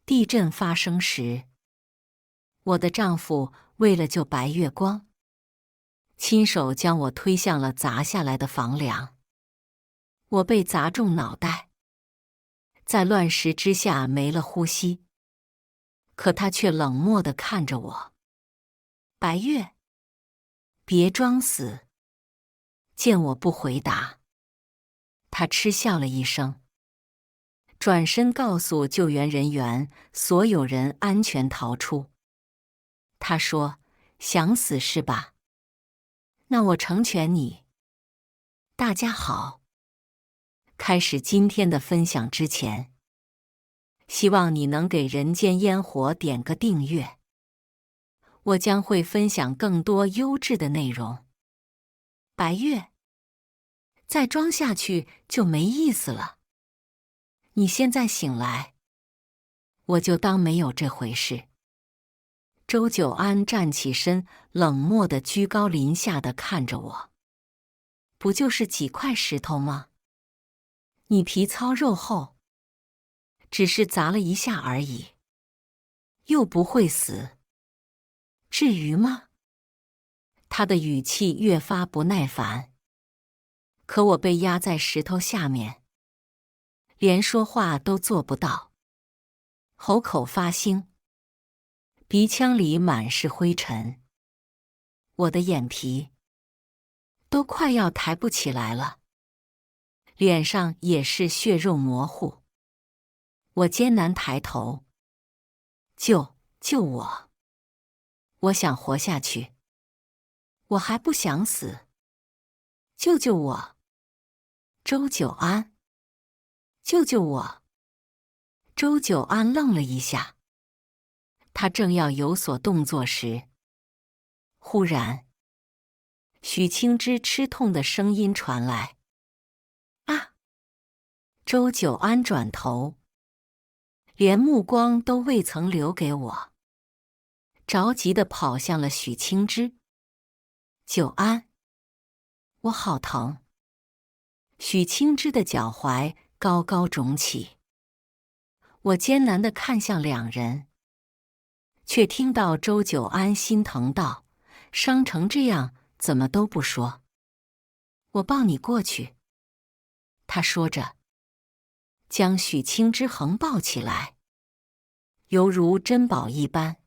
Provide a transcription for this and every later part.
地震发生时，我的丈夫为了救白月光，亲手将我推向了砸下来的房梁。我被砸中脑袋，在乱石之下没了呼吸。可他却冷漠地看着我。白月，别装死。见我不回答，他嗤笑了一声，转身告诉救援人员所有人安全逃出。他说：“想死是吧？那我成全你。”大家好，开始今天的分享之前，希望你能给人间烟火点个订阅，我将会分享更多优质的内容。白月，再装下去就没意思了。你现在醒来，我就当没有这回事。周久安站起身，冷漠地居高临下地看着我。不就是几块石头吗？你皮糙肉厚，只是砸了一下而已，又不会死，至于吗？他的语气越发不耐烦。可我被压在石头下面，连说话都做不到，喉口发腥，鼻腔里满是灰尘，我的眼皮都快要抬不起来了，脸上也是血肉模糊。我艰难抬头，救我！我想活下去，我还不想死，救救我！周久安，救救我！周久安愣了一下，他正要有所动作时，忽然，许清之吃痛的声音传来：“啊！”周久安转头，连目光都未曾留给我，着急地跑向了许清之。久安，我好疼。许清之的脚踝高高肿起，我艰难地看向两人，却听到周久安心疼道：“伤成这样，怎么都不说？我抱你过去。”他说着，将许清之横抱起来，犹如珍宝一般。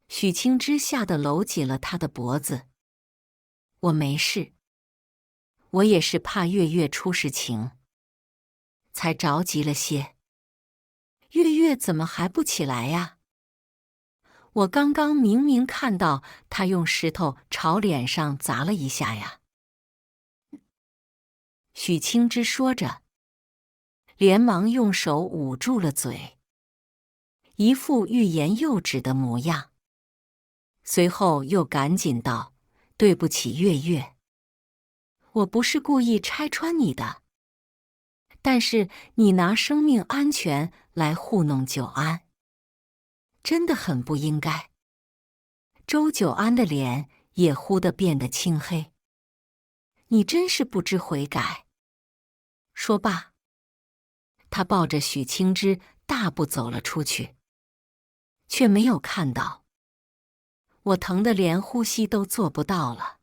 许清之吓得搂紧了他的脖子。我没事，我也是怕月月出事情，才着急了些。月月怎么还不起来呀？我刚刚明明看到他用石头朝脸上砸了一下呀。许清之说着，连忙用手捂住了嘴，一副欲言又止的模样。随后又赶紧道：“对不起，月月，我不是故意拆穿你的，但是你拿生命安全来糊弄久安，真的很不应该。”周久安的脸也忽地变得青黑。你真是不知悔改。说罢，他抱着许清之大步走了出去，却没有看到我疼得连呼吸都做不到了。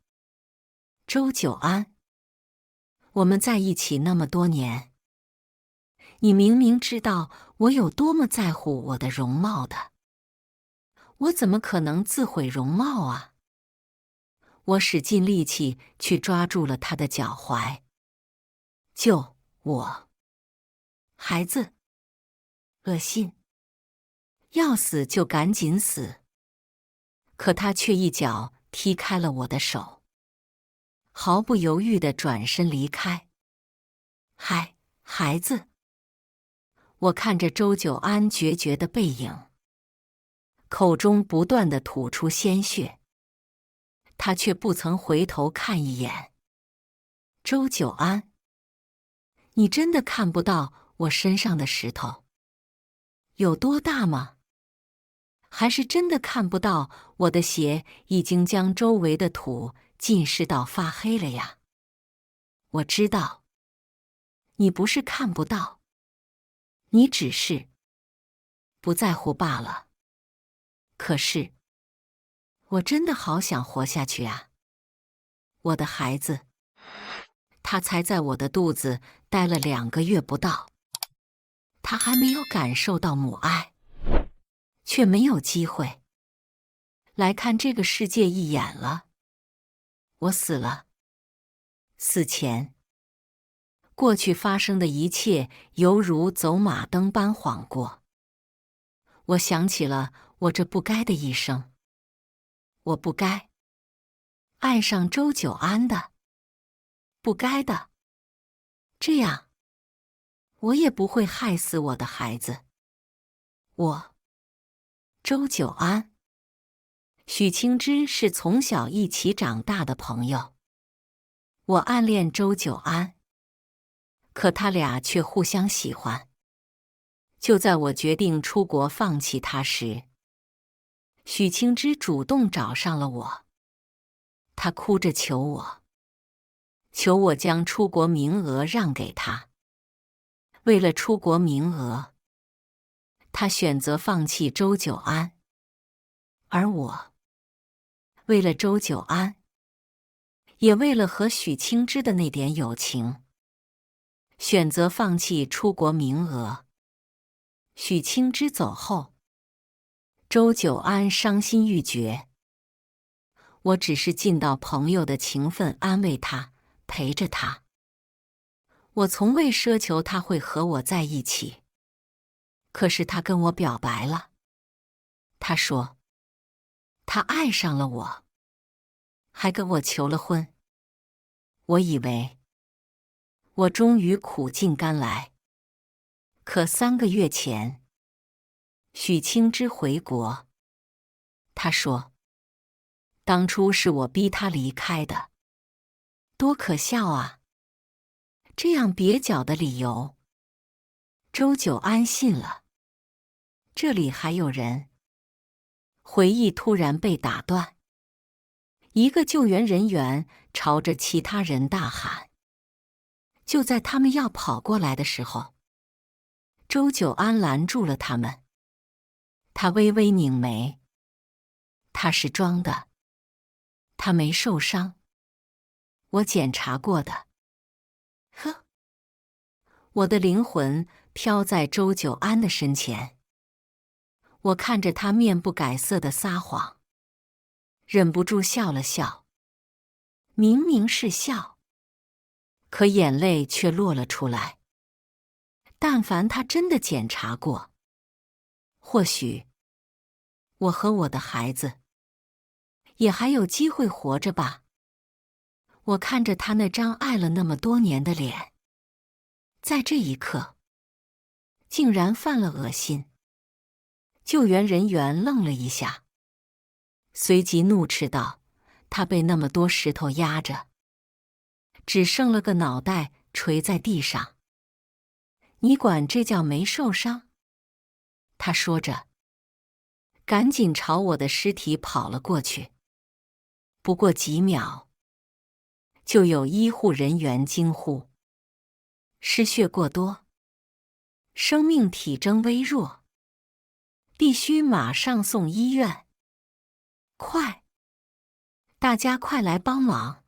周久安，我们在一起那么多年，你明明知道我有多么在乎我的容貌的，我怎么可能自毁容貌啊？我使尽力气去抓住了他的脚踝。救我！孩子，恶心！要死就赶紧死！可他却一脚踢开了我的手，毫不犹豫地转身离开。孩子！我看着周久安决绝的背影，口中不断地吐出鲜血，他却不曾回头看一眼。周久安，你真的看不到我身上的石头有多大吗？还是真的看不到我的血已经将周围的土浸湿到发黑了呀？我知道，你不是看不到，你只是不在乎罢了。可是，我真的好想活下去啊！我的孩子，他才在我的肚子待了2个月不到，他还没有感受到母爱，却没有机会来看这个世界一眼了。我死了，死前，过去发生的一切犹如走马灯般晃过。我想起了我这不该的一生，我不该爱上周久安的，不该的。这样，我也不会害死我的孩子。周久安、许清之是从小一起长大的朋友。我暗恋周久安，可他俩却互相喜欢。就在我决定出国放弃他时，许清之主动找上了我。他哭着求我将出国名额让给他。为了出国名额，他选择放弃周久安，而我为了周久安，也为了和许清之的那点友情，选择放弃出国名额。许清之走后，周久安伤心欲绝。我只是尽到朋友的情分，安慰他，陪着他。我从未奢求他会和我在一起。可是他跟我表白了。他说，他爱上了我，还跟我求了婚。我以为我终于苦尽甘来。可3个月前，许清之回国。他说，当初是我逼他离开的。多可笑啊！这样蹩脚的理由，周久安信了。这里还有人。回忆突然被打断。一个救援人员朝着其他人大喊。就在他们要跑过来的时候，周久安拦住了他们。他微微拧眉。他是装的，他没受伤。我检查过的。呵，我的灵魂飘在周久安的身前。我看着他面不改色的撒谎，忍不住笑了笑。明明是笑，可眼泪却落了出来。但凡他真的检查过，或许我和我的孩子也还有机会活着吧。我看着他那张爱了那么多年的脸，在这一刻，竟然犯了恶心。救援人员愣了一下，随即怒斥道：“他被那么多石头压着，只剩了个脑袋垂在地上。你管这叫没受伤？”他说着，赶紧朝我的尸体跑了过去。不过几秒，就有医护人员惊呼：“失血过多，生命体征微弱，必须马上送医院！快，大家快来帮忙！”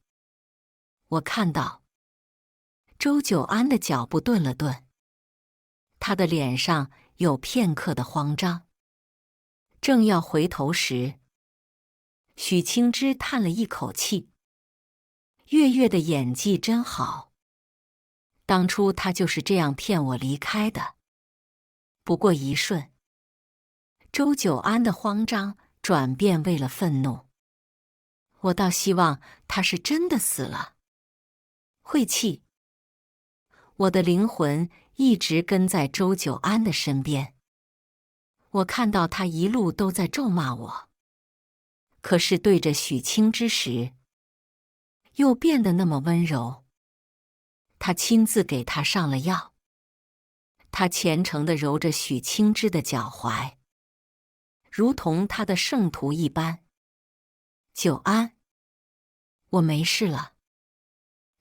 我看到周久安的脚步顿了顿，他的脸上有片刻的慌张。正要回头时，许清之叹了一口气：“月月的演技真好，当初他就是这样骗我离开的。”不过一瞬，周久安的慌张转变为了愤怒。我倒希望他是真的死了。晦气！我的灵魂一直跟在周久安的身边。我看到他一路都在咒骂我，可是对着许清之时，又变得那么温柔。他亲自给他上了药，他虔诚地揉着许清之的脚踝，如同他的圣徒一般。久安，我没事了，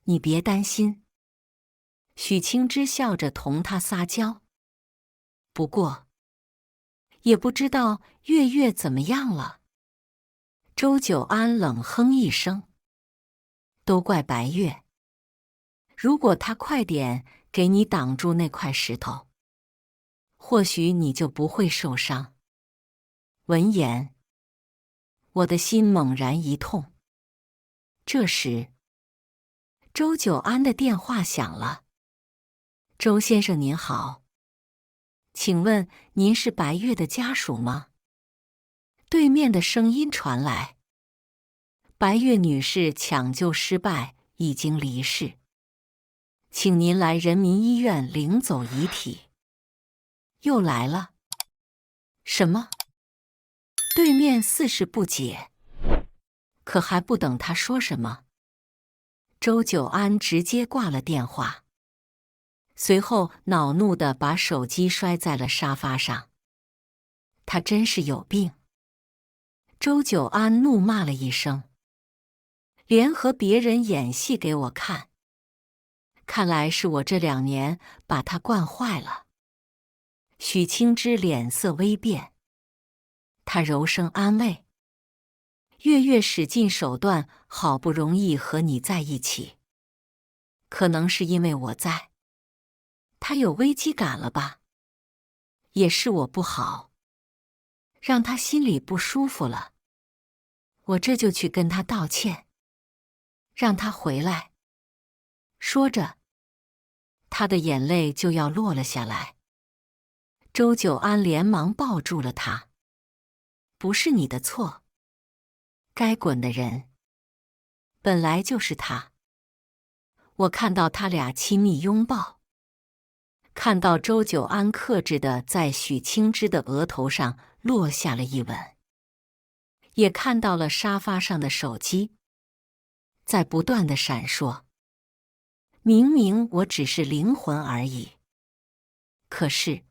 你别担心。许清之笑着同他撒娇。不过，也不知道月月怎么样了。周久安冷哼一声，都怪白月。如果他快点给你挡住那块石头，或许你就不会受伤。闻言，我的心猛然一痛。这时，周久安的电话响了。周先生您好，请问您是白月的家属吗？对面的声音传来。白月女士抢救失败，已经离世，请您来人民医院领走遗体。又来了？什么？对面似是不解，可还不等他说什么，周久安直接挂了电话，随后恼怒地把手机摔在了沙发上。他真是有病！周久安怒骂了一声，联合别人演戏给我看。看来是我这2年把他惯坏了。许清之脸色微变，他柔声安慰：月月使尽手段，好不容易和你在一起，可能是因为我在，他有危机感了吧？也是我不好，让他心里不舒服了。我这就去跟他道歉，让他回来。说着，他的眼泪就要落了下来。周久安连忙抱住了他：不是你的错，该滚的人本来就是他。我看到他俩亲密拥抱，看到周久安克制地在许清之的额头上落下了一吻，也看到了沙发上的手机在不断地闪烁。明明我只是灵魂而已，可是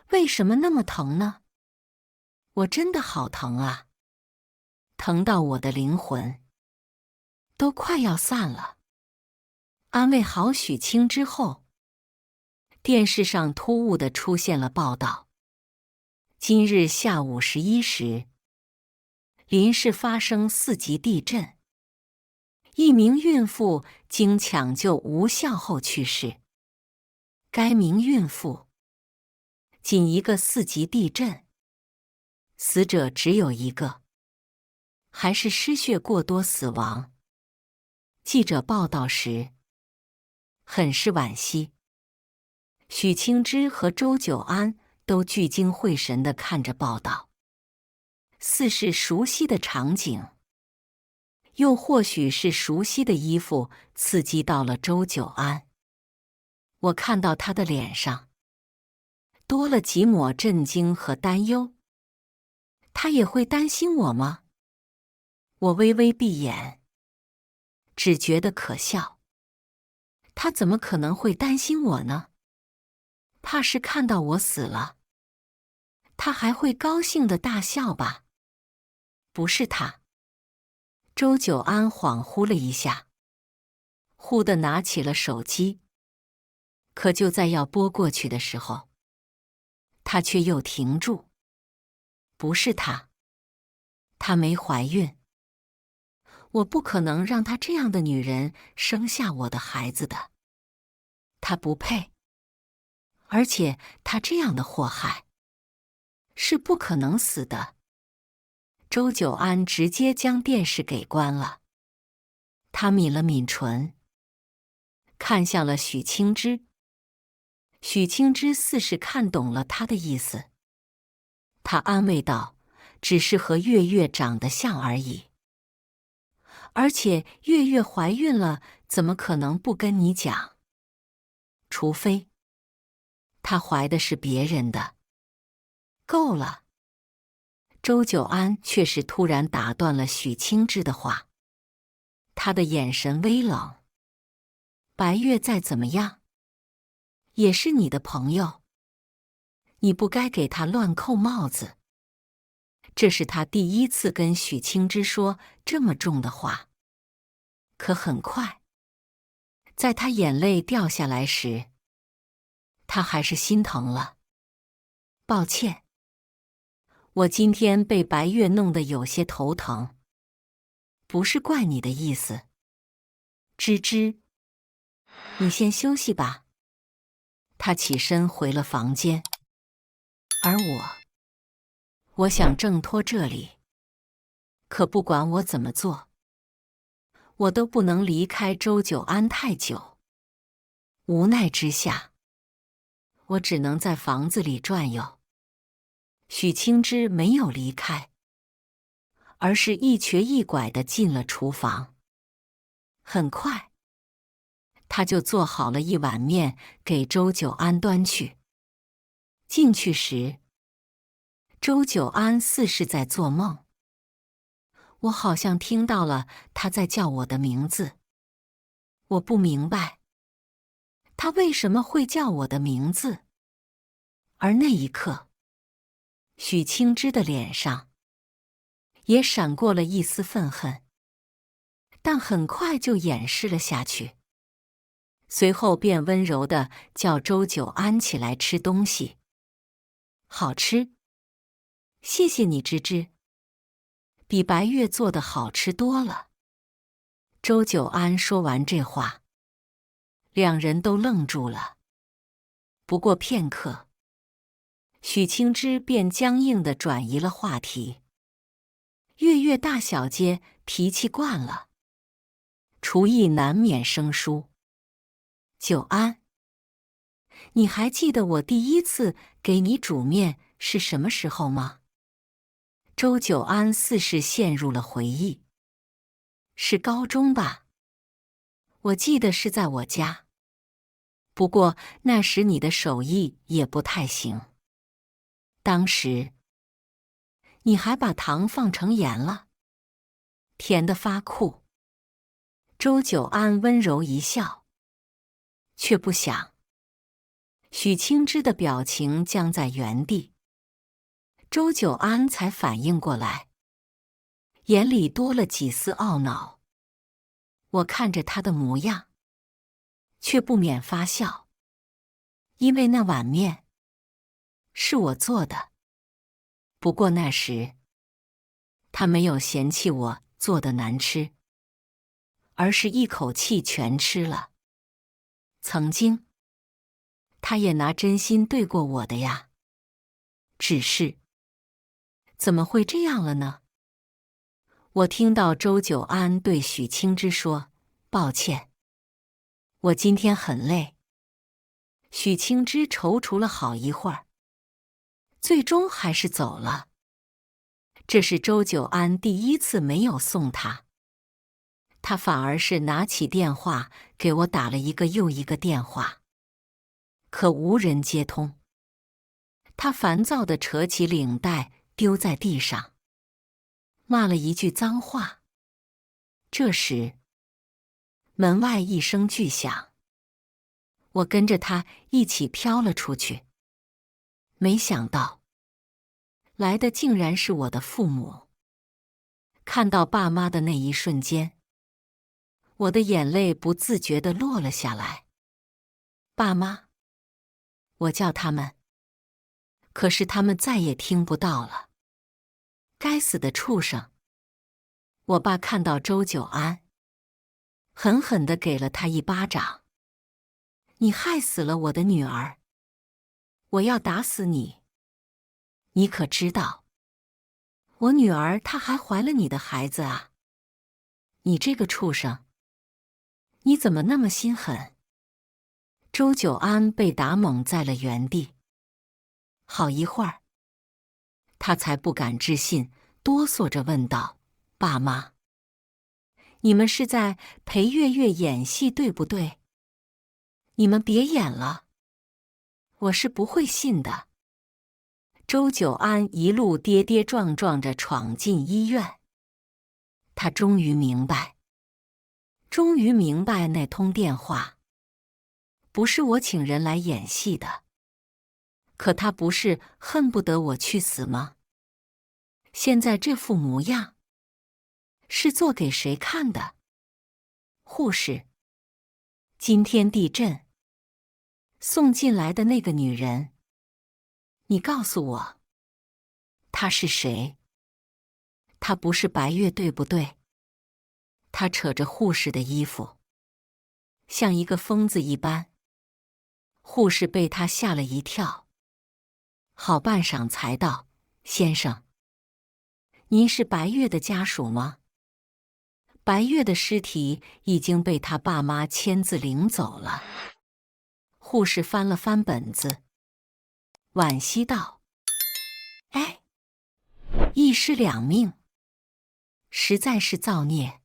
为什么那么疼呢？我真的好疼啊，疼到我的灵魂都快要散了。安慰好许清之后，电视上突兀地出现了报道：今日下午11时，林市发生4级地震，一名孕妇经抢救无效后去世。该名孕妇仅一个4级地震，死者只有1个，还是失血过多死亡。记者报道时很是惋惜。许清之和周久安都聚精会神地看着报道，似是熟悉的场景，又或许是熟悉的衣服刺激到了周久安。我看到他的脸上多了几抹震惊和担忧。他也会担心我吗？我微微闭眼，只觉得可笑。他怎么可能会担心我呢？怕是看到我死了，他还会高兴地大笑吧？不是他。周久安恍惚了一下，忽地拿起了手机，可就在要拨过去的时候，他却又停住。不是他，她没怀孕。我不可能让她这样的女人生下我的孩子的，她不配。而且她这样的祸害是不可能死的。周久安直接将电视给关了，他抿了抿唇，看向了许清之。许清之似是看懂了他的意思，他安慰道：只是和月月长得像而已。而且月月怀孕了，怎么可能不跟你讲？除非她怀的是别人的。够了！周久安却是突然打断了许清之的话，他的眼神微冷。白月再怎么样，也是你的朋友，你不该给他乱扣帽子。这是他第一次跟许清之说这么重的话。可很快，在他眼泪掉下来时，他还是心疼了。抱歉，我今天被白月弄得有些头疼，不是怪你的意思。芝芝，你先休息吧。他起身回了房间，而我想挣脱这里，可不管我怎么做，我都不能离开周久安太久。无奈之下，我只能在房子里转悠。许清之没有离开，而是一瘸一拐地进了厨房。很快，他就做好了一碗面给周久安端去。进去时，周久安似是在做梦，我好像听到了他在叫我的名字。我不明白，他为什么会叫我的名字。而那一刻，许清之的脸上也闪过了一丝愤恨，但很快就掩饰了下去。随后便温柔地叫周久安起来吃东西。好吃，谢谢你芝芝，比白月做的好吃多了。周久安说完这话，两人都愣住了。不过片刻，许清之便僵硬地转移了话题。月月大小姐脾气惯了，厨艺难免生疏。久安，你还记得我第一次给你煮面是什么时候吗？周久安似是陷入了回忆。是高中吧？我记得是在我家。不过那时你的手艺也不太行。当时，你还把糖放成盐了，甜得发苦。周久安温柔一笑，却不想，许清之的表情僵在原地。周久安才反应过来，眼里多了几丝懊恼。我看着他的模样，却不免发笑，因为那碗面是我做的。不过那时，他没有嫌弃我做的难吃，而是一口气全吃了。曾经，他也拿真心对过我的呀。只是，怎么会这样了呢？我听到周久安对许清之说：“抱歉，我今天很累。”许清之踌躇了好一会儿，最终还是走了。这是周久安第一次没有送他，他反而是拿起电话给我打了一个又一个电话，可无人接通。他烦躁地扯起领带丢在地上，骂了一句脏话。这时，门外一声巨响，我跟着他一起飘了出去。没想到，来的竟然是我的父母。看到爸妈的那一瞬间，我的眼泪不自觉地落了下来。爸妈，我叫他们，可是他们再也听不到了。该死的畜生！我爸看到周久安，狠狠地给了他一巴掌。你害死了我的女儿！我要打死你！你可知道，我女儿她还怀了你的孩子啊！你这个畜生！你怎么那么心狠？周久安被打懵在了原地。好一会儿，他才不敢置信，哆嗦着问道：“爸妈，你们是在陪月月演戏对不对？你们别演了，我是不会信的。”周久安一路跌跌撞撞着闯进医院。他终于明白那通电话不是我请人来演戏的。可他不是恨不得我去死吗？现在这副模样，是做给谁看的？护士，今天地震，送进来的那个女人，你告诉我，他是谁？他不是白月，对不对？他扯着护士的衣服，像一个疯子一般。护士被他吓了一跳，好半晌才道：“先生，您是白月的家属吗？”白月的尸体已经被他爸妈签字领走了。护士翻了翻本子，惋惜道：“哎，一尸两命，实在是造孽。”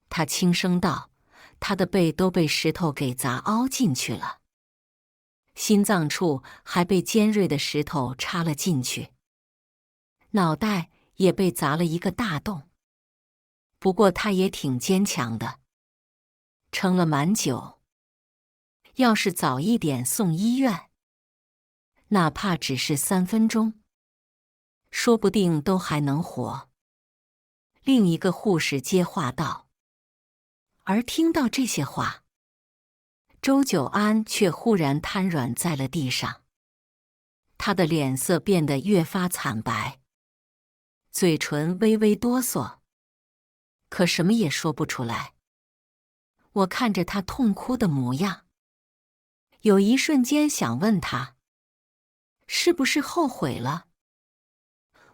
他轻声道：“他的背都被石头给砸凹进去了，心脏处还被尖锐的石头插了进去，脑袋也被砸了一个大洞。不过他也挺坚强的，撑了蛮久。要是早一点送医院，哪怕只是3分钟，说不定都还能活。”另一个护士接话道。而听到这些话，周久安却忽然瘫软在了地上，他的脸色变得越发惨白，嘴唇微微哆嗦，可什么也说不出来。我看着他痛哭的模样，有一瞬间想问他，是不是后悔了？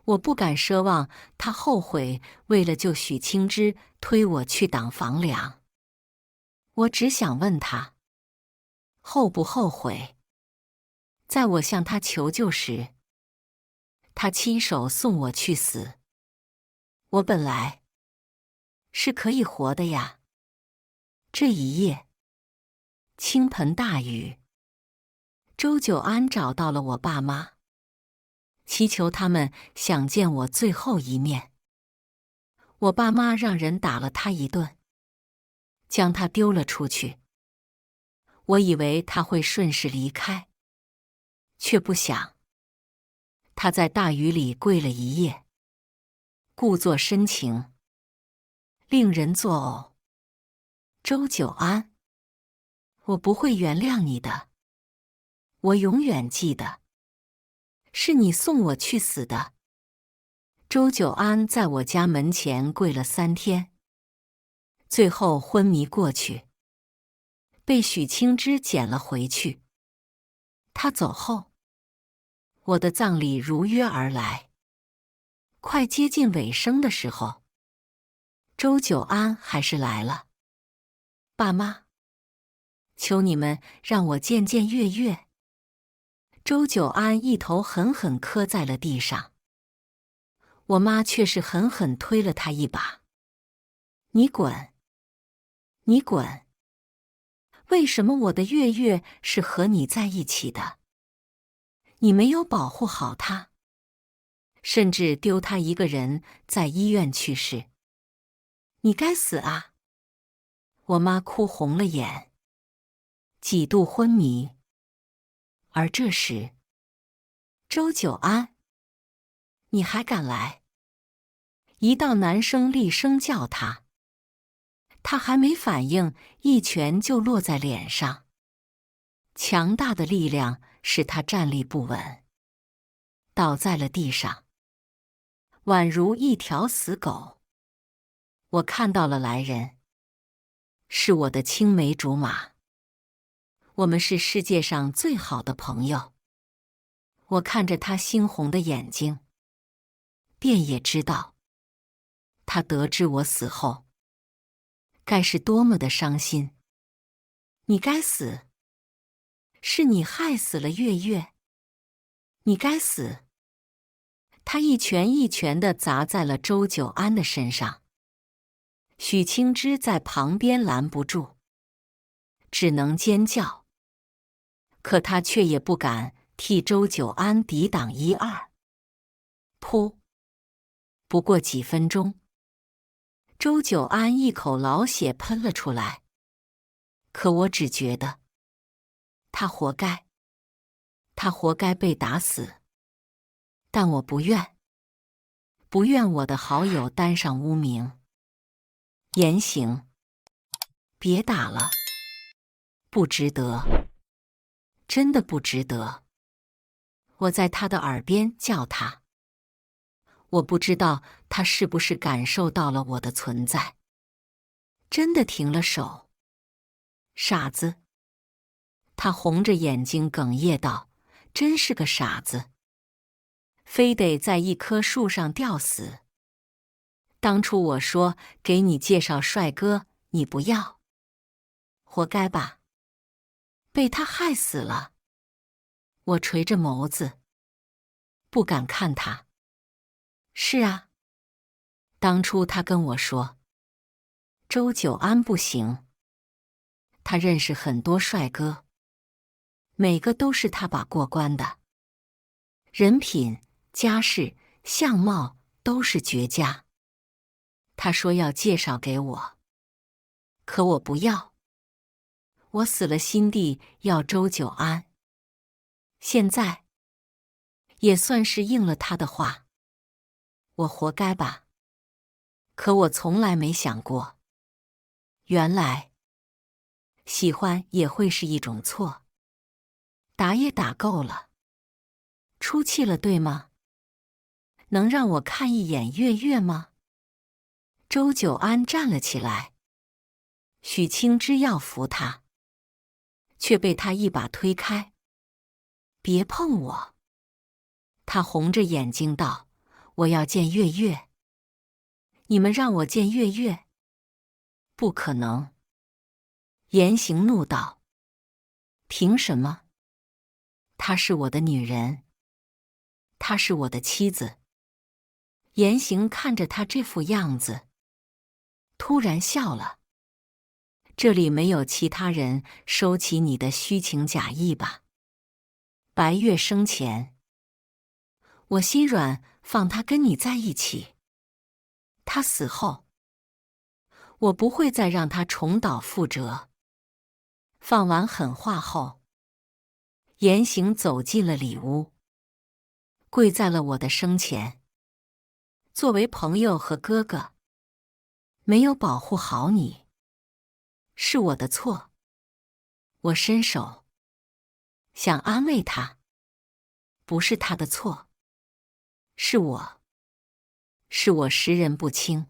我不敢奢望他后悔为了救许清之推我去挡房梁，我只想问他，后不后悔？在我向他求救时，他亲手送我去死。我本来是可以活的呀。这一夜，倾盆大雨，周久安找到了我爸妈，祈求他们想见我最后一面。我爸妈让人打了他一顿，将他丢了出去。我以为他会顺势离开，却不想他在大雨里跪了一夜，故作深情，令人作呕。周久安，我不会原谅你的，我永远记得，是你送我去死的。周久安在我家门前跪了3天，最后昏迷过去，被许清之捡了回去。他走后，我的葬礼如约而来。快接近尾声的时候，周久安还是来了。爸妈，求你们让我见见月月。周久安一头狠狠磕在了地上，我妈却是狠狠推了他一把。你滚！你滚！为什么我的月月是和你在一起的？你没有保护好她，甚至丢她一个人在医院去世。你该死啊！我妈哭红了眼，几度昏迷。而这时，周久安，你还敢来？一道男声厉声叫他，他还没反应，一拳就落在脸上。强大的力量使他站立不稳，倒在了地上，宛如一条死狗。我看到了来人，是我的青梅竹马，我们是世界上最好的朋友。我看着他猩红的眼睛，便也知道，他得知我死后，该是多么的伤心。你该死，是你害死了月月，你该死。他一拳一拳地砸在了周久安的身上。许清之在旁边拦不住，只能尖叫，可他却也不敢替周久安抵挡1、2。噗！不过几分钟，周久安一口老血喷了出来。可我只觉得，他活该，他活该被打死。但我不愿，不愿我的好友担上污名。言行，别打了，不值得，真的不值得。我在他的耳边叫他。我不知道他是不是感受到了我的存在，真的停了手。傻子！他红着眼睛哽咽道：“真是个傻子，非得在一棵树上吊死。当初我说给你介绍帅哥，你不要，活该吧？被他害死了。”我垂着眸子，不敢看他。是啊，当初他跟我说，周久安不行，他认识很多帅哥，每个都是他把过关的，人品、家世、相貌都是绝佳。他说要介绍给我，可我不要。我死了心地要周久安，现在也算是应了他的话。我活该吧？可我从来没想过，原来喜欢也会是一种错。打也打够了，出气了，对吗？能让我看一眼月月吗？周久安站了起来，许清之要扶他，却被他一把推开。别碰我！他红着眼睛道：“我要见月月。”你们让我见月月？不可能！言行怒道：“凭什么？她是我的女人，她是我的妻子。”言行看着他这副样子，突然笑了。这里没有其他人收起你的虚情假意吧？白月生前，我心软放他跟你在一起。他死后，我不会再让他重蹈覆辙。放完狠话后，言行走进了里屋，跪在了我的生前。作为朋友和哥哥，没有保护好你，是我的错。我伸手想安慰他，不是他的错，是我识人不清。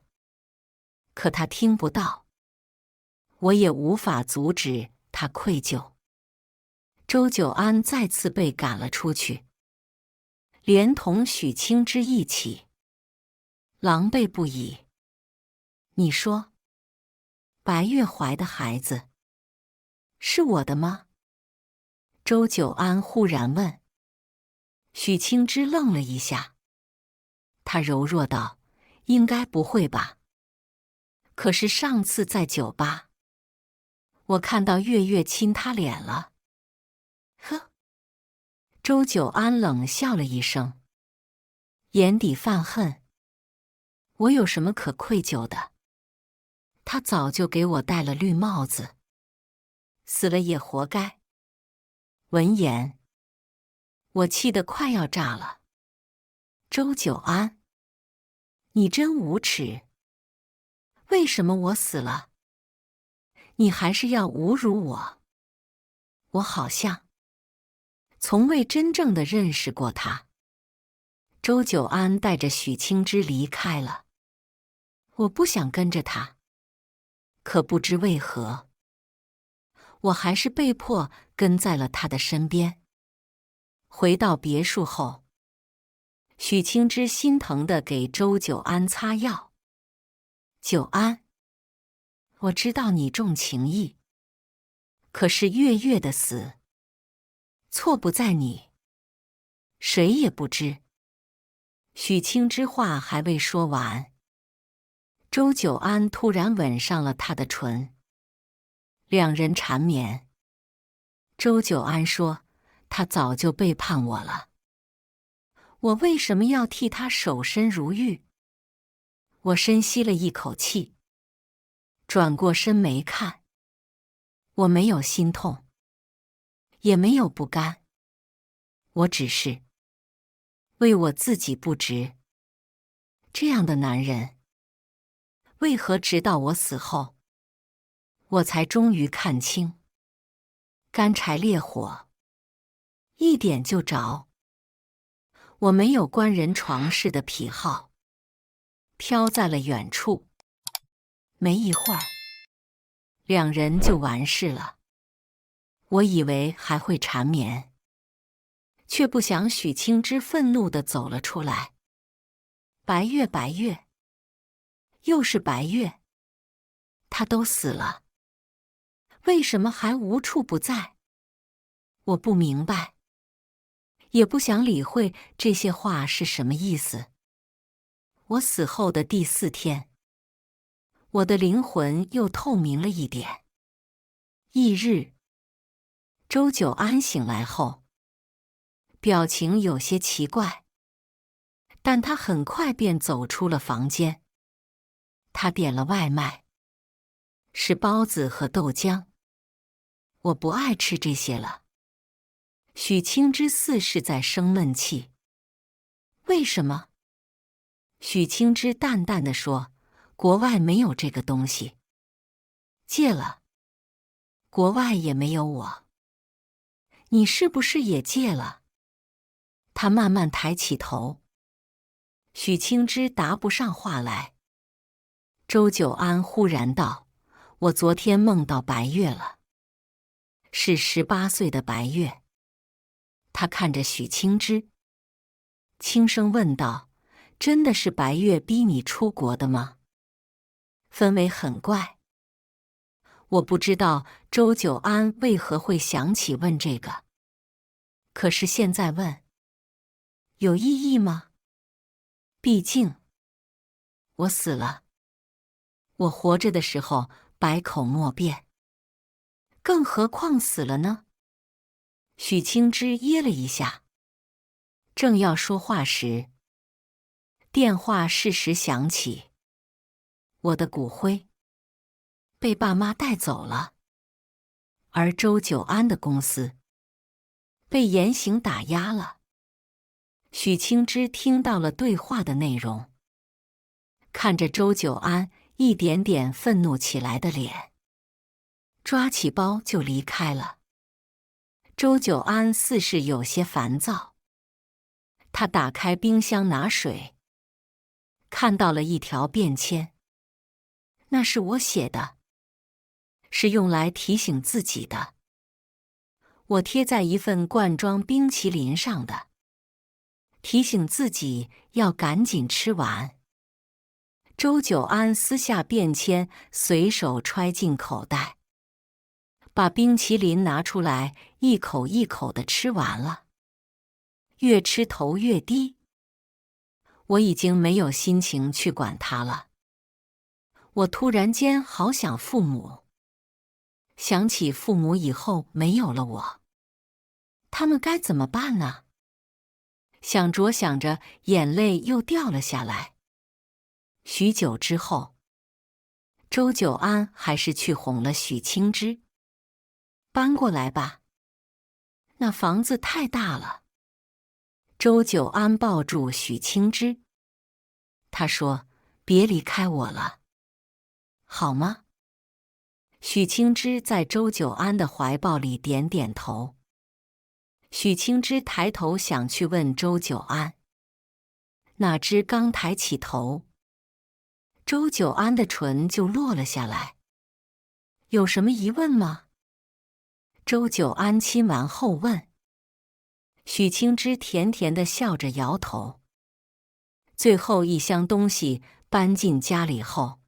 可他听不到，我也无法阻止他愧疚。周久安再次被赶了出去，连同许清之一起，狼狈不已。你说，白月怀的孩子是我的吗？周久安忽然问。许清之愣了一下，他柔弱道：“应该不会吧？可是上次在酒吧，我看到月月亲他脸了。”呵。周久安冷笑了一声，眼底泛恨。我有什么可愧疚的？他早就给我戴了绿帽子，死了也活该。闻言，我气得快要炸了。周久安，你真无耻！为什么我死了，你还是要侮辱我？我好像从未真正的认识过他。周久安带着许清之离开了，我不想跟着他，可不知为何，我还是被迫跟在了他的身边。回到别墅后，许清之心疼地给周久安擦药。久安，我知道你重情义，可是月月的死，错不在你，谁也不知。许清之话还未说完，周久安突然吻上了她的唇，两人缠绵。周久安说，他早就背叛我了，我为什么要替他守身如玉？我深吸了一口气，转过身没看。我没有心痛，也没有不甘，我只是为我自己不值。这样的男人，为何直到我死后，我才终于看清，干柴烈火，一点就着。我没有官人床事的癖好，飘在了远处。没一会儿，两人就完事了。我以为还会缠绵，却不想许清之愤怒地走了出来。白月，白月，又是白月，他都死了，为什么还无处不在？我不明白，也不想理会这些话是什么意思。我死后的第4天，我的灵魂又透明了一点。翌日，周久安醒来后，表情有些奇怪，但他很快便走出了房间。他点了外卖，是包子和豆浆。我不爱吃这些了。许清之似是在生闷气。为什么？许清之淡淡地说，国外没有这个东西。戒了。国外也没有我。你是不是也戒了？他慢慢抬起头。许清之答不上话来。周久安忽然道，我昨天梦到白月了。是18岁的白月。他看着许清之，轻声问道，真的是白月逼你出国的吗？氛围很怪。我不知道周久安为何会想起问这个，可是现在问，有意义吗？毕竟，我死了。我活着的时候百口莫辩，更何况死了呢？许清之噎了一下，正要说话时，电话适时响起。我的骨灰被爸妈带走了，而周久安的公司被严刑打压了。许清之听到了对话的内容，看着周久安一点点愤怒起来的脸，抓起包就离开了。周久安似是有些烦躁，他打开冰箱拿水，看到了一条便签，那是我写的，是用来提醒自己的。我贴在一份罐装冰淇淋上的，提醒自己要赶紧吃完。周久安撕下便签，随手揣进口袋，把冰淇淋拿出来，一口一口地吃完了，越吃头越低。我已经没有心情去管他了。我突然间好想父母，想起父母以后没有了我，他们该怎么办呢？想着想着，眼泪又掉了下来。许久之后，周久安还是去哄了许清之。搬过来吧，那房子太大了。周久安抱住许清之，他说，别离开我了，好吗？许清之在周久安的怀抱里点点头。许清之抬头想去问周久安，哪知刚抬起头，周久安的唇就落了下来。有什么疑问吗？周久安亲完后问。许清之甜甜地笑着摇头。最后一箱东西搬进家里后，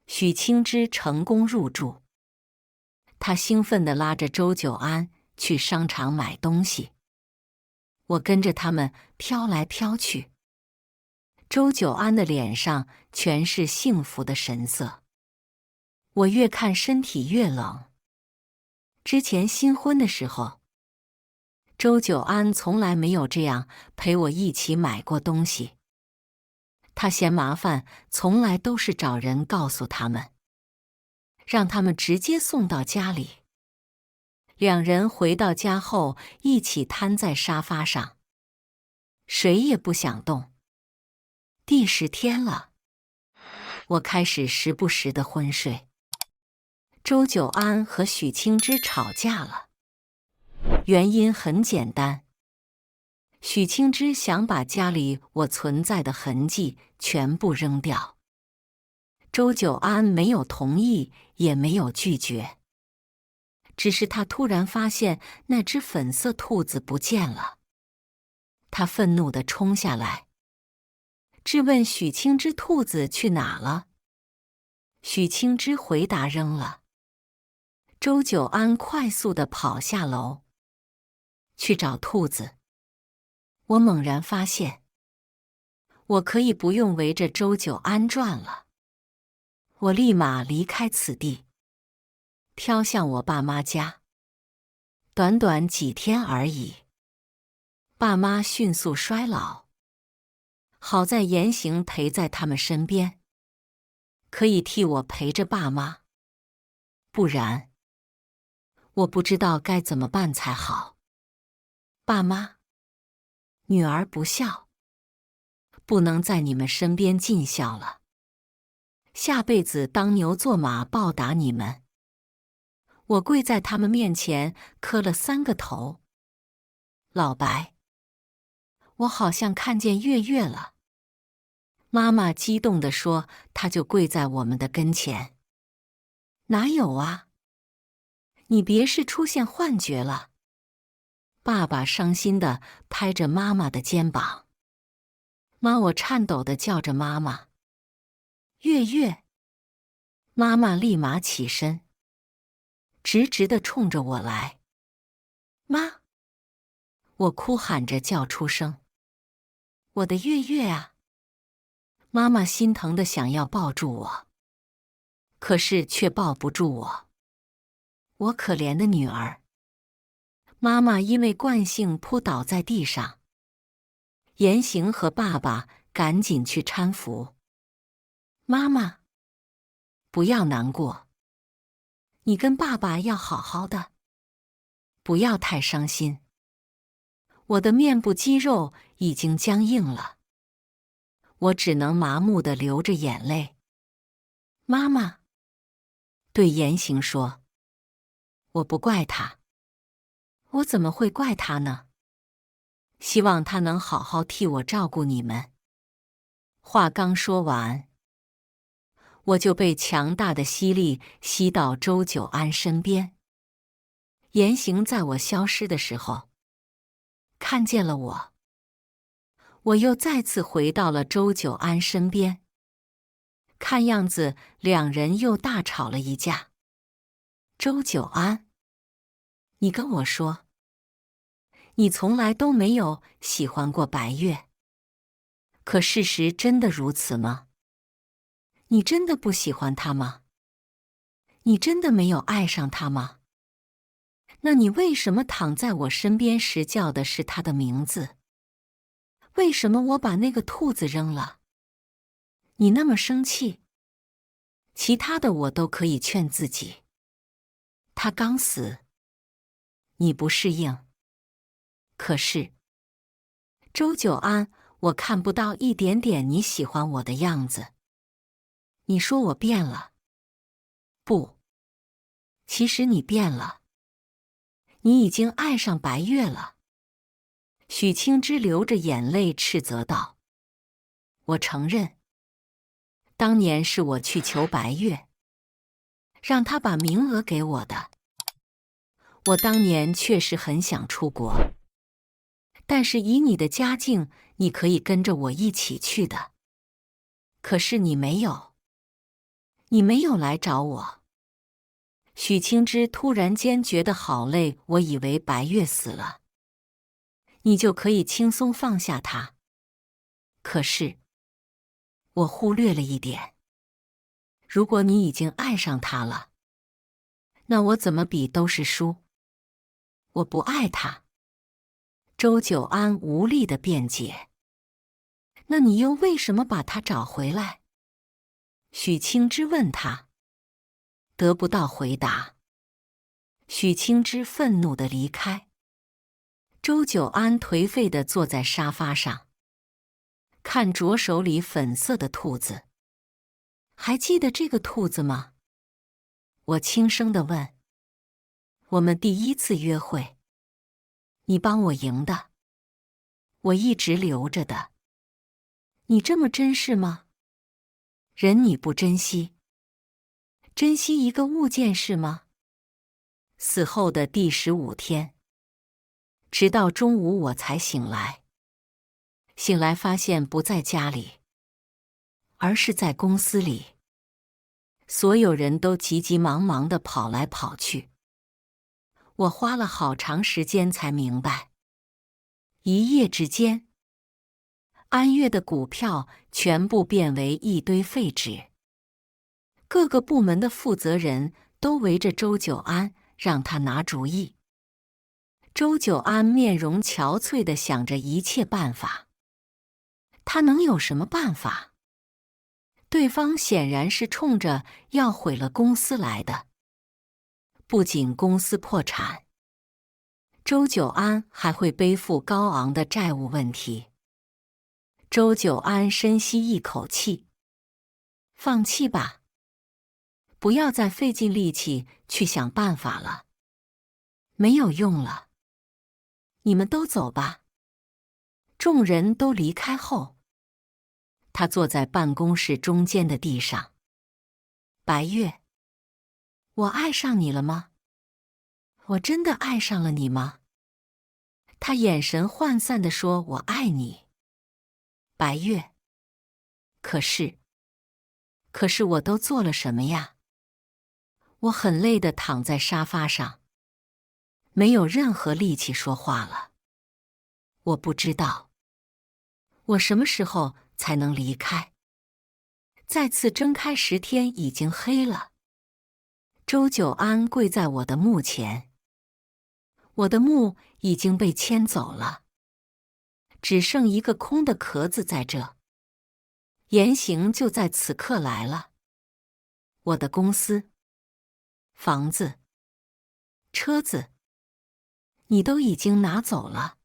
许清之成功入住。他兴奋地拉着周久安去商场买东西。我跟着他们飘来飘去。周久安的脸上全是幸福的神色。我越看身体越冷。之前新婚的时候，周久安从来没有这样陪我一起买过东西。他嫌麻烦，从来都是找人告诉他们，让他们直接送到家里。两人回到家后，一起瘫在沙发上，谁也不想动。第10天了，我开始时不时的昏睡。周久安和许清之吵架了，原因很简单。许清之想把家里我存在的痕迹全部扔掉。周久安没有同意，也没有拒绝，只是他突然发现那只粉色兔子不见了。他愤怒地冲下来，质问许清之兔子去哪了。许清之回答扔了。周久安快速地跑下楼，去找兔子。我猛然发现，我可以不用围着周久安转了。我立马离开此地，飘向我爸妈家。短短几天而已，爸妈迅速衰老。好在言行陪在他们身边，可以替我陪着爸妈。不然，我不知道该怎么办才好。爸妈，女儿不孝，不能在你们身边尽孝了。下辈子当牛做马报答你们。我跪在他们面前磕了3个头。老白，我好像看见月月了。妈妈激动地说，她就跪在我们的跟前。哪有啊？你别是出现幻觉了。爸爸伤心地拍着妈妈的肩膀。妈，我颤抖地叫着妈妈。月月。妈妈立马起身，直直地冲着我来。妈！我哭喊着叫出声。我的月月啊！妈妈心疼地想要抱住我，可是却抱不住我。我可怜的女儿。妈妈因为惯性扑倒在地上。言行和爸爸赶紧去搀扶。妈妈，不要难过，你跟爸爸要好好的，不要太伤心。我的面部肌肉已经僵硬了，我只能麻木地流着眼泪。妈妈，对言行说，我不怪他。我怎么会怪他呢？希望他能好好替我照顾你们。话刚说完，我就被强大的吸力吸到周久安身边。言行在我消失的时候，看见了我。我又再次回到了周久安身边。看样子两人又大吵了一架。周久安，你跟我说，你从来都没有喜欢过白月，可事实真的如此吗？你真的不喜欢他吗？你真的没有爱上他吗？那你为什么躺在我身边时叫的是他的名字？为什么我把那个兔子扔了？你那么生气，其他的我都可以劝自己。他刚死，你不适应。可是，周久安，我看不到一点点你喜欢我的样子。你说我变了？不，其实你变了。你已经爱上白月了。许清之流着眼泪斥责道。我承认，当年是我去求白月，让他把名额给我的。我当年确实很想出国，但是以你的家境，你可以跟着我一起去的。可是你没有，你没有来找我。许清之突然间觉得好累，我以为白月死了，你就可以轻松放下他。可是，我忽略了一点，如果你已经爱上他了，那我怎么比都是输。我不爱他。周久安无力地辩解。那你又为什么把他找回来？许清之问他。得不到回答。许清之愤怒地离开。周久安颓废地坐在沙发上，看着手里粉色的兔子。还记得这个兔子吗？我轻声地问。我们第一次约会，你帮我赢的。我一直留着的。你这么珍视吗？人你不珍惜，珍惜一个物件是吗？死后的第15天，直到中午我才醒来。醒来发现不在家里，而是在公司里。所有人都急急忙忙地跑来跑去。我花了好长时间才明白，一夜之间，安悦的股票全部变为一堆废纸。各个部门的负责人都围着周久安，让他拿主意。周久安面容憔悴地想着一切办法。他能有什么办法？对方显然是冲着要毁了公司来的。不仅公司破产，周久安还会背负高昂的债务问题。周久安深吸一口气，放弃吧，不要再费尽力气去想办法了，没有用了。你们都走吧。众人都离开后，他坐在办公室中间的地上。白月，我爱上你了吗？我真的爱上了你吗？他眼神涣散地说：“我爱你。”白月，可是我都做了什么呀？我很累地躺在沙发上，没有任何力气说话了。我不知道，我什么时候才能离开？再次睁开时，天已经黑了。周久安跪在我的墓前，我的墓已经被迁走了，只剩一个空的壳子在这。言行就在此刻来了。我的公司、房子、车子，你都已经拿走了，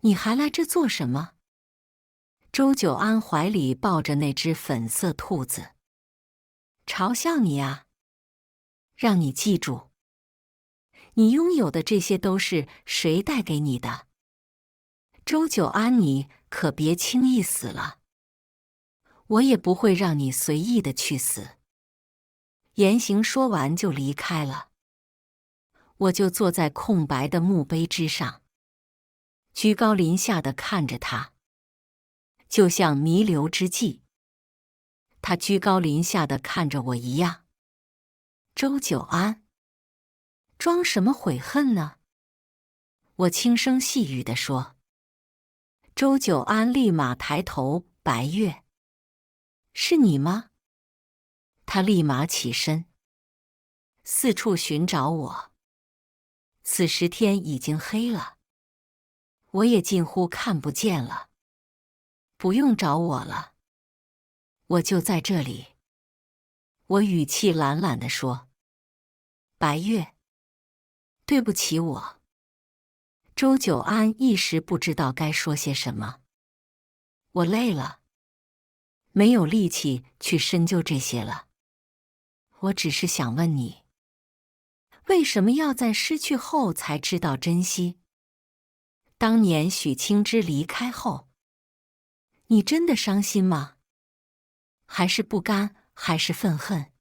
你还来这做什么？周久安怀里抱着那只粉色兔子，嘲笑你啊！让你记住，你拥有的这些都是谁带给你的？周久安，你可别轻易死了，我也不会让你随意的去死。言行说完就离开了。我就坐在空白的墓碑之上，居高临下的看着他，就像弥留之际，他居高临下的看着我一样。周久安，装什么悔恨呢？我轻声细语地说。周久安立马抬头，白月，是你吗？他立马起身，四处寻找我。此时天已经黑了，我也近乎看不见了。不用找我了，我就在这里。我语气懒懒地说。白月，对不起我。周久安一时不知道该说些什么。我累了，没有力气去深究这些了。我只是想问你，为什么要在失去后才知道珍惜？当年许清之离开后，你真的伤心吗？还是不甘，还是愤恨？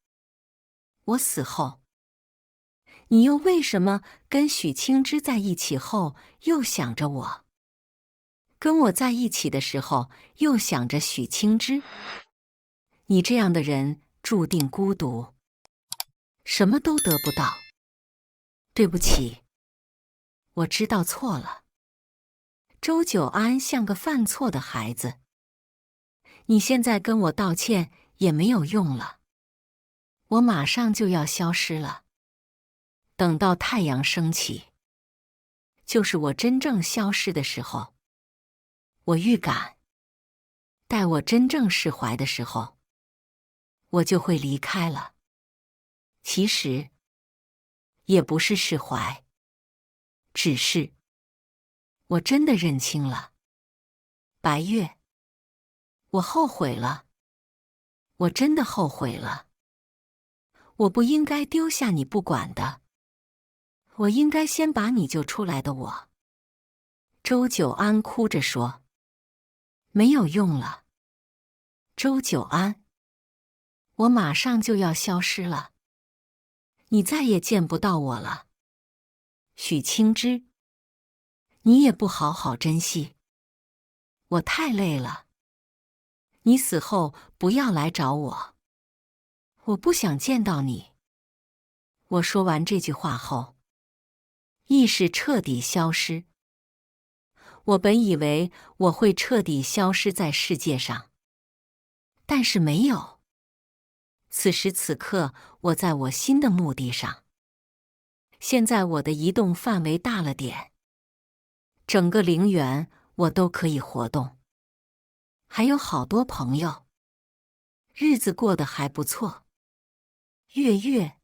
我死后，你又为什么跟许清之在一起后又想着我？跟我在一起的时候又想着许清之？你这样的人注定孤独，什么都得不到。对不起，我知道错了。周久安像个犯错的孩子。你现在跟我道歉也没有用了，我马上就要消失了。等到太阳升起，就是我真正消失的时候。我预感，待我真正释怀的时候，我就会离开了。其实，也不是释怀，只是我真的认清了。白月，我后悔了，我真的后悔了。我不应该丢下你不管的，我应该先把你救出来的我。周久安哭着说：“没有用了，周久安，我马上就要消失了，你再也见不到我了。许清之，你也不好好珍惜。我太累了，你死后不要来找我，我不想见到你。”我说完这句话后，意识彻底消失。我本以为我会彻底消失在世界上，但是没有。此时此刻，我在我新的目的上。现在我的移动范围大了点，整个陵园我都可以活动，还有好多朋友，日子过得还不错。月月，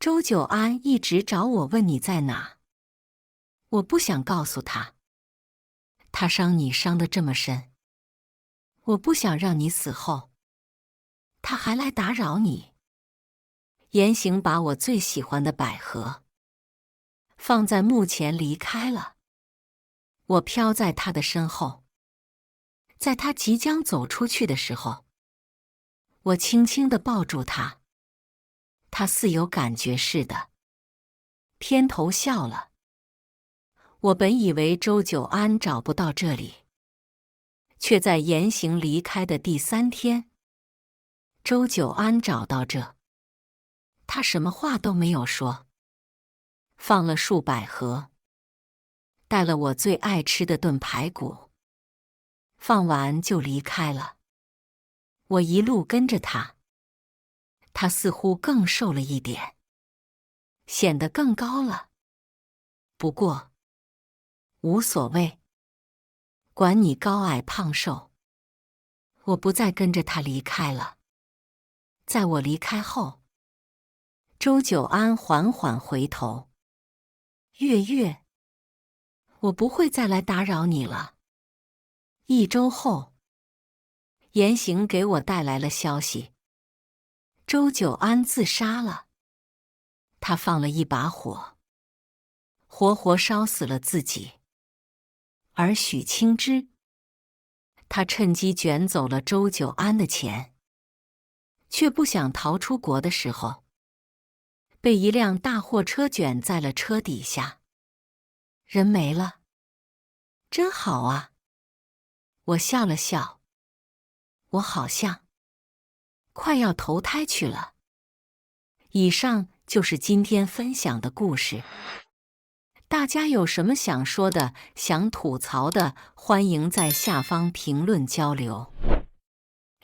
周久安一直找我问你在哪，我不想告诉他。他伤你伤得这么深，我不想让你死后，他还来打扰你。言行把我最喜欢的百合放在墓前离开了，我飘在他的身后，在他即将走出去的时候，我轻轻地抱住他，他似有感觉似的，偏头笑了。我本以为周久安找不到这里，却在言行离开的第3天，周久安找到这。他什么话都没有说，放了束百合，带了我最爱吃的炖排骨，放完就离开了。我一路跟着他，他似乎更瘦了一点，显得更高了。不过无所谓，管你高矮胖瘦，我不再跟着他离开了。在我离开后，周久安缓缓回头：“月月，我不会再来打扰你了。”1周后，言行给我带来了消息：周久安自杀了。他放了一把火，活活烧死了自己。而许清之，他趁机卷走了周久安的钱，却不想逃出国的时候，被一辆大货车卷在了车底下，人没了。真好啊！我笑了笑，我好像快要投胎去了。以上就是今天分享的故事。大家有什么想说的、想吐槽的，欢迎在下方评论交流。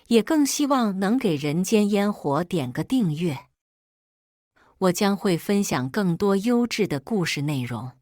也更希望能给人间烟火点个订阅，我将会分享更多优质的故事内容。